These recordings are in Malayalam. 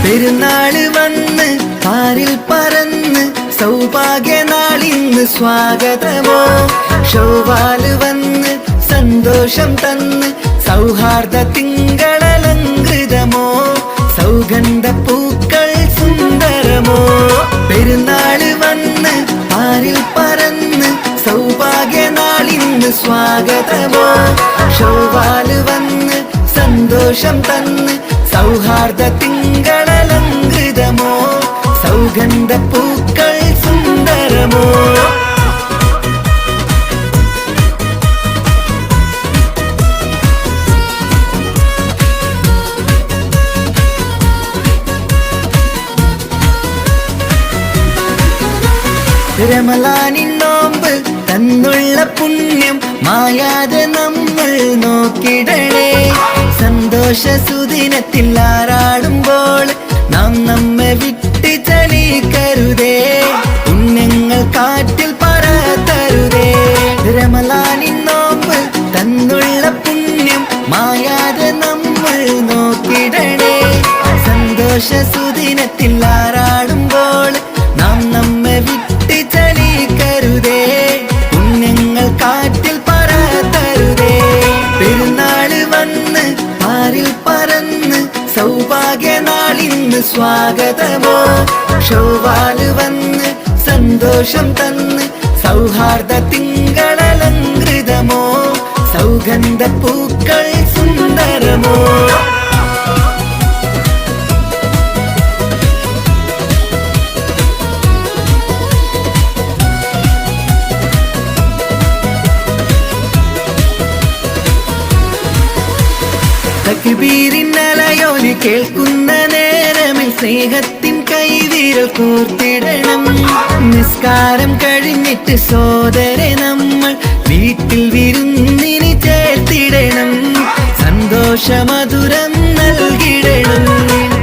പെരുന്നാള് വന്ന് പാരിൽ പറന്ന് സൗഭാഗ്യനാളിന്ന് സ്വാഗതമോ. ഷവ്വാല് വന്ന് സന്തോഷം തന്ന് സൗഹാർദ്ദ തിങ്കളലങ്കൃതമോ. സൗഗന്ധ പൂക്കൾ സുന്ദരമോ. പെരുന്നാള് വന്ന് പാരിൽ പറന്ന് സൗഭാഗ്യനാളിന്ന് സ്വാഗതമോ. ഷവ്വാല് വന്ന് സന്തോഷം തന്ന് സൗഹാർദ്ദ തിങ്കളലങ്കൃതമോ. സൗഗന്ധ പൂക്കൾ സുന്ദരമോ. റമളാനിൻ നോമ്പ് തന്നുള്ള പുണ്യം മായാതെ നമ്മൾ നോക്കിടണേ. സന്തോഷ സുദിനത്തിൽ ആറാടുമ്പോൾ നാം നമ്മെ വിട്ട് ചലിക്കരുതേ. പുണ്യങ്ങൾ കാറ്റിൽ പറത്തരുതേ. റമളാനിൻ നോമ്പ് തന്നുള്ള പുണ്യം മായാതെ നമ്മൾ നോക്കിടണേ. സന്തോഷ സുദിനത്തിൽ ആറാടുമ്പോൾ നാം നമ്മെ വിട്ട് ചലിക്കരുതേ. പുണ്യങ്ങൾ കാറ്റിൽ പറത്തരുതേ. പെരുന്നാള് വന്ന് പാരിൽ പറന്ന് സൗഭാഗ്യനാളിന്ന് സ്വാഗതമോ. ഷവ്വാല് വന്ന് സന്തോഷം തന്ന് സൗഹാർദ്ദ തിങ്കളലങ്കൃതമോ. സൗഗന്ധ പൂക്കൾ സുന്ദരമോ. തക്ബീരിന്നലയോലി കേൾക്കുന്ന നേരമിൽ സ്നേഹത്തിൻ കൈവിരൽ കോർത്തിടണം. നിസ്കാരം കഴിഞ്ഞിട്ട് സോദരെ നമ്മൾ വീട്ടിൽ വിരുന്നിന് ചേർത്തിടണം. സന്തോഷമധുരം നൽകിടണം.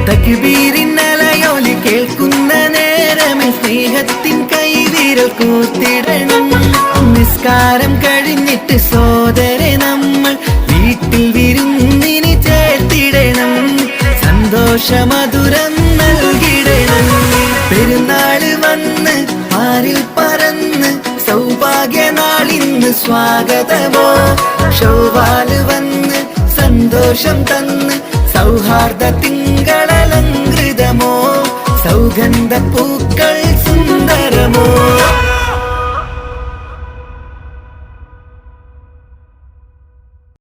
തക്ബീരിന്നലയോലി കേൾക്കുന്ന നേരമിൽ സ്നേഹത്തിൻ കൈവിരൽ കോർത്തിടണം. നിസ്കാരം കഴിഞ്ഞിട്ട് സോദരെ നമ്മൾ വീട്ടിൽ വിരുന്നിന് ചേർത്തിടണം. സന്തോഷമധുരം നൽകിടണം. പെരുന്നാള് വന്ന് പാരിൽ പറന്ന് സൗഭാഗ്യനാളിന്ന് സ്വാഗതമോ. ഷവ്വാല് വന്ന് സന്തോഷം തന്ന് സൗഹാർദ്ദ തിങ്കളലങ്കൃതമോ. സൗഗന്ധ പൂക്കൾ സുന്ദരമോ.